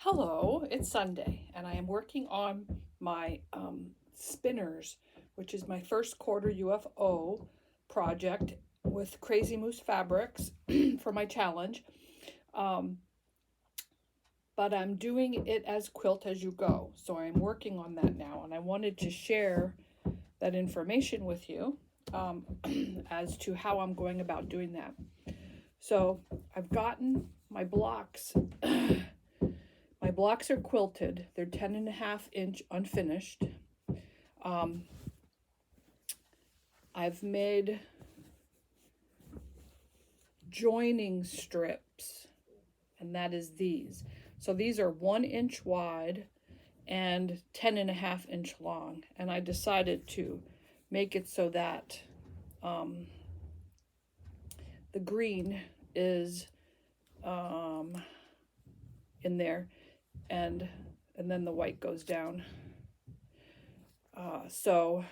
Hello, it's Sunday, and I am working on my Spinners, which is my first quarter UFO project with Crazy Moose Fabrics for my challenge. Um, but I'm doing it as Quilt As You Go, so I'm working on that now, and I wanted to share that information with you as to how I'm going about doing that. So I've gotten my blocks. My blocks are quilted. They're 10.5 inch unfinished. I've made joining strips, and that is these. So these are 1 inch wide and 10.5 inch long. And I decided to make it so that the green is in there, and then the white goes down. So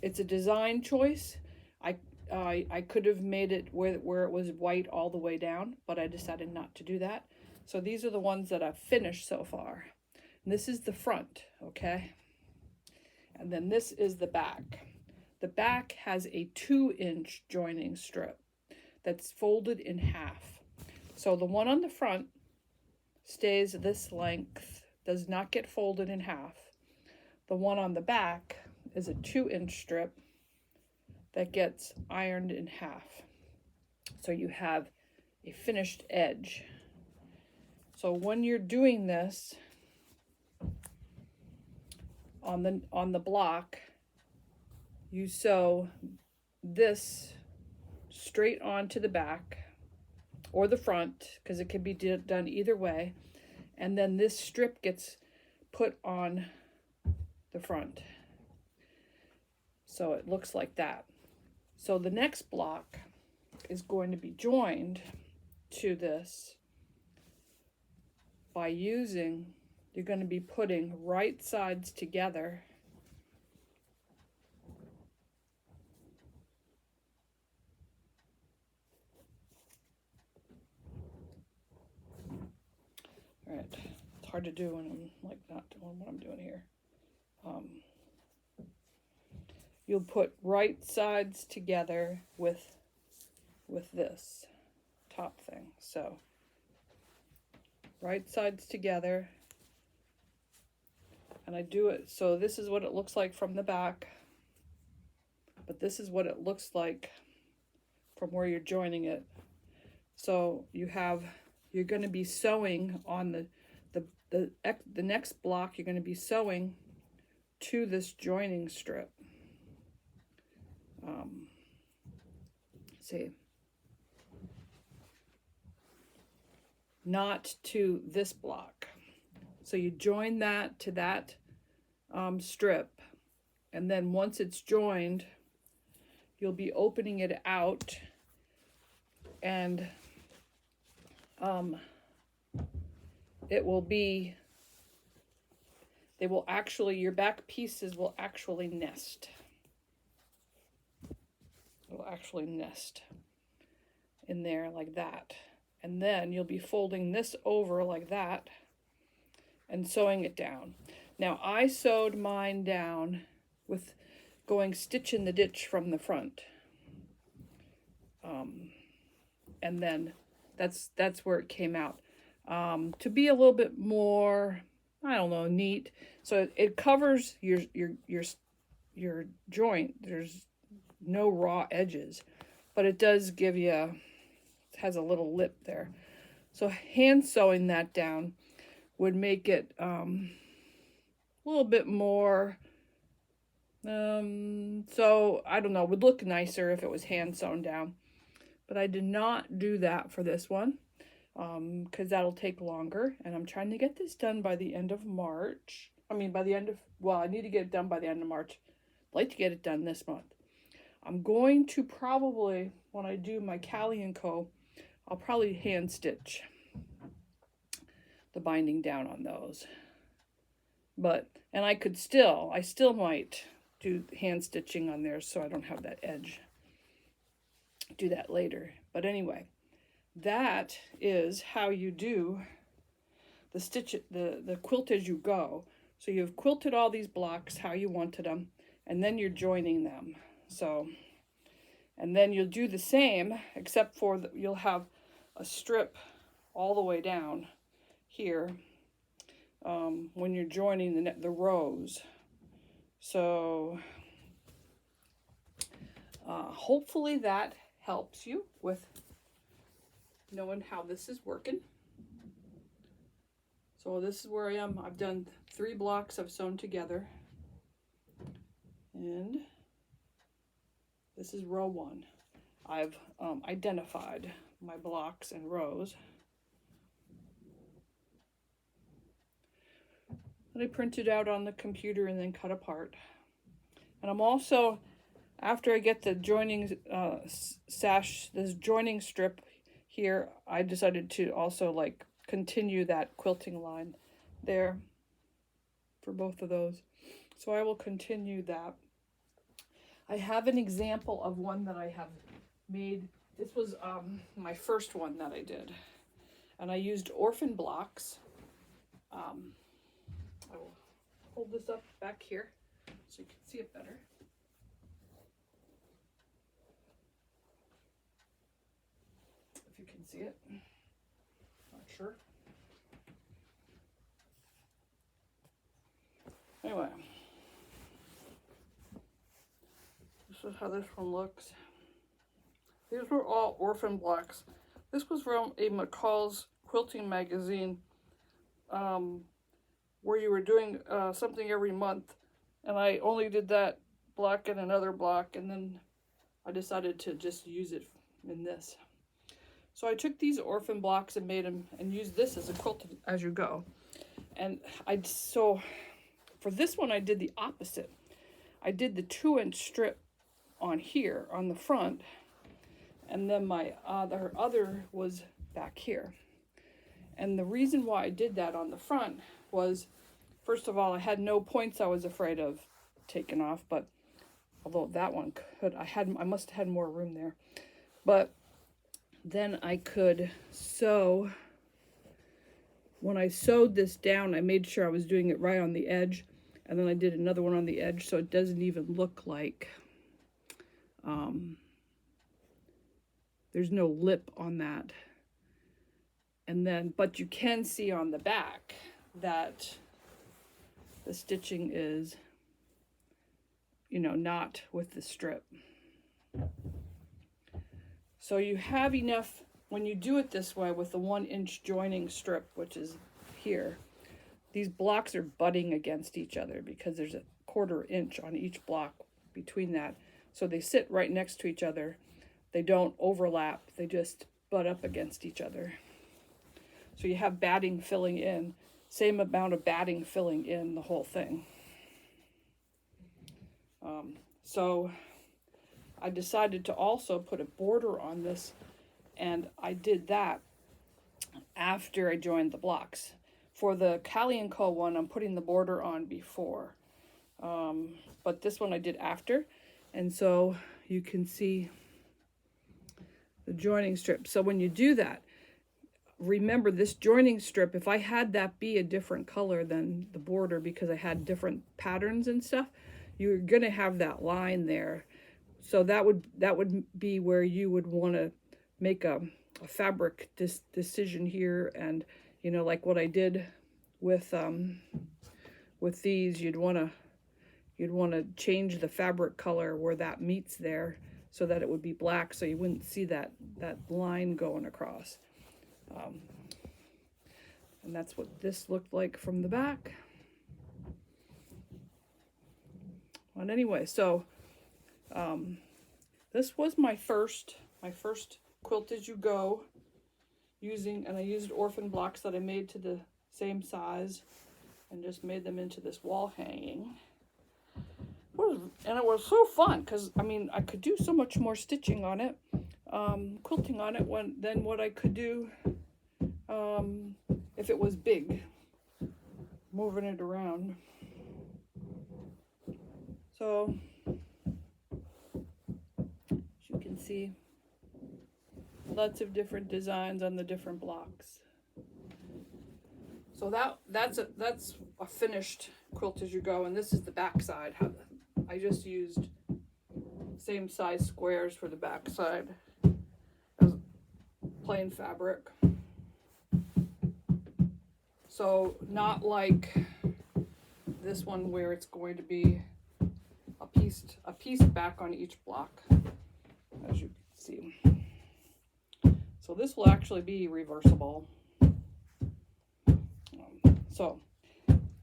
it's a design choice. I could have made it where it was white all the way down, but I decided not to do that. So these are the ones that I've finished so far. And this is the front, okay? And then this is the back. The back has a 2-inch joining strip that's folded in half. So the one on the front stays this length, does not get folded in half. The one on the back is a 2-inch strip that gets ironed in half. So you have a finished edge. So when you're doing this on the block, you sew this straight onto the back or the front, because it can be done either way, and then this strip gets put on the front. So it looks like that. So the next block is going to be joined to this by you're going to be putting right sides together . All right, it's hard to do when I'm like not doing what I'm doing here. You'll put right sides together with this top thing. So right sides together, and I do it so this is what it looks like from the back, but this is what it looks like from where you're joining it. So you're going to be sewing on the next block. You're going to be sewing to this joining strip. See, not to this block. So you join that to that strip, and then once it's joined, you'll be opening it out, and your back pieces will actually nest. It'll actually nest in there like that. And then you'll be folding this over like that and sewing it down. Now I sewed mine down with going stitch in the ditch from the front. And then that's where it came out. To be a little bit more, I don't know, neat. So it covers your joint. There's no raw edges, but it does give you it has a little lip there. So hand sewing that down would make it a little bit more, so I don't know, would look nicer if it was hand sewn down. But I did not do that for this one, because that'll take longer, and I'm trying to get this done by the end of March. I need to get it done by the end of March. I'd like to get it done this month. I'm going to probably, when I do my Callie & Co., I'll probably hand stitch the binding down on those. And I still might do hand stitching on there so I don't have that edge. Do that later. But anyway, that is how you do the quilt as you go. So you've quilted all these blocks how you wanted them, and then you're joining them. So, and then you'll do the same, except for you'll have a strip all the way down here when you're joining the rows. So hopefully that helps you with knowing how this is working. So this is where I am. I've done 3 blocks I've sewn together, and this is row 1. I've identified my blocks and rows. And I printed out on the computer and then cut apart. And I'm also, after I get the joining this joining strip here, I decided to also like continue that quilting line there for both of those. So I will continue that. I have an example of one that I have made. This was my first one that I did, and I used orphan blocks. I will hold this up back here so you can see it better. If you can see it, not sure. Anyway, this is how this one looks. These were all orphan blocks. This was from a McCall's quilting magazine, where you were doing something every month, and I only did that block and another block, and then I decided to just use it in this. So I took these orphan blocks and made them and used this as a quilt as you go. And so for this one I did the opposite. I did the 2-inch strip on here on the front, and then my other was back here. And the reason why I did that on the front was, first of all, I had no points I was afraid of taking off, but although that one could, I must have had more room there. But then I could sew. When I sewed this down, I made sure I was doing it right on the edge, and then I did another one on the edge so it doesn't even look like there's no lip on that. And then, but you can see on the back that the stitching is, you know, not with the strip. So you have enough, when you do it this way with the 1-inch joining strip, which is here, these blocks are butting against each other because there's a 1/4 inch on each block between that. So they sit right next to each other. They don't overlap, they just butt up against each other. So you have batting filling in, same amount of batting filling in the whole thing. So I decided to also put a border on this, and I did that after I joined the blocks. For the Callie & Co. one, I'm putting the border on before, but this one I did after, and so you can see the joining strip. So when you do that, remember this joining strip, if I had that be a different color than the border because I had different patterns and stuff, you're going to have that line there. So that would be where you would want to make a fabric decision here, and you know, like what I did with these, you'd want to change the fabric color where that meets there so that it would be black, so you wouldn't see that line going across. And that's what this looked like from the back. And anyway, so this was my first quilt as you go and I used orphan blocks that I made to the same size and just made them into this wall hanging. And it was so fun because, I mean, I could do so much more stitching on it, quilting on it than what I could do if it was big, moving it around. So, as you can see, lots of different designs on the different blocks. So that's a finished Quilt As You Go, and this is the back side. I just used same size squares for the back side as plain fabric. So not like this one where it's going to be a piece back on each block, as you can see. So this will actually be reversible. So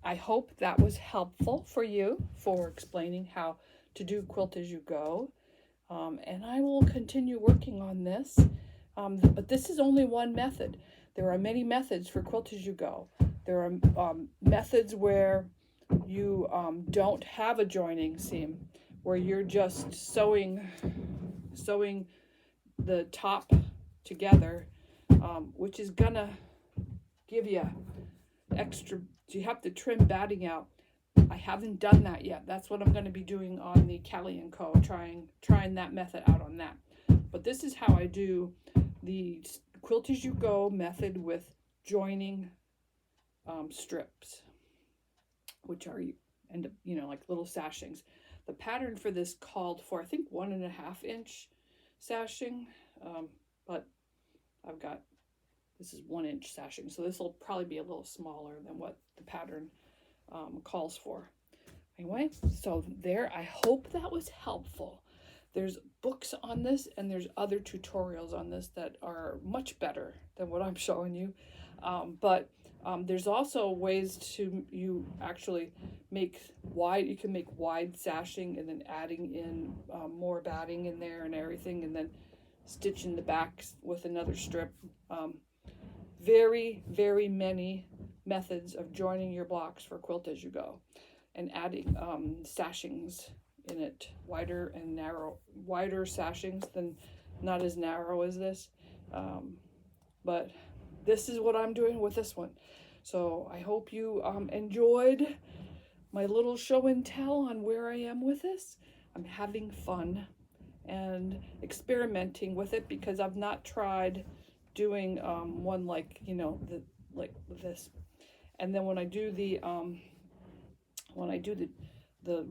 I hope that was helpful for you for explaining how to do Quilt As You Go. And I will continue working on this. But this is only one method. There are many methods for Quilt As You Go. There are methods where you don't have a joining seam, where you're just sewing the top together, which is gonna give you extra. You have to trim batting out. I haven't done that yet. That's what I'm going to be doing on the Kelly & Co. Trying that method out on that. But this is how I do the Quilt As You Go method with joining strips, which are like little sashings. The pattern for this called for, I think, 1.5 inch sashing, but I've got, this is 1 inch sashing, so this will probably be a little smaller than what the pattern calls for. Anyway, so there, I hope that was helpful. There's books on this, and there's other tutorials on this that are much better than what I'm showing you. But there's also ways you actually make wide, you can make wide sashing and then adding in more batting in there and everything, and then stitching the back with another strip. Very, very many methods of joining your blocks for Quilt As You Go, and adding sashings in it, wider sashings than, not as narrow as this. But this is what I'm doing with this one. So I hope you enjoyed my little show and tell on where I am with this. I'm having fun and experimenting with it because I've not tried doing one like, like this. And then when I do the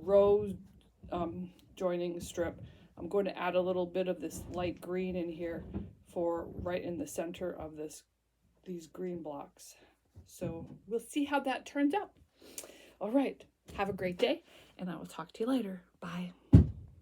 row joining strip, I'm going to add a little bit of this light green in here for right in the center of these green blocks. So we'll see how that turns out. All right, have a great day, and I will talk to you later. Bye.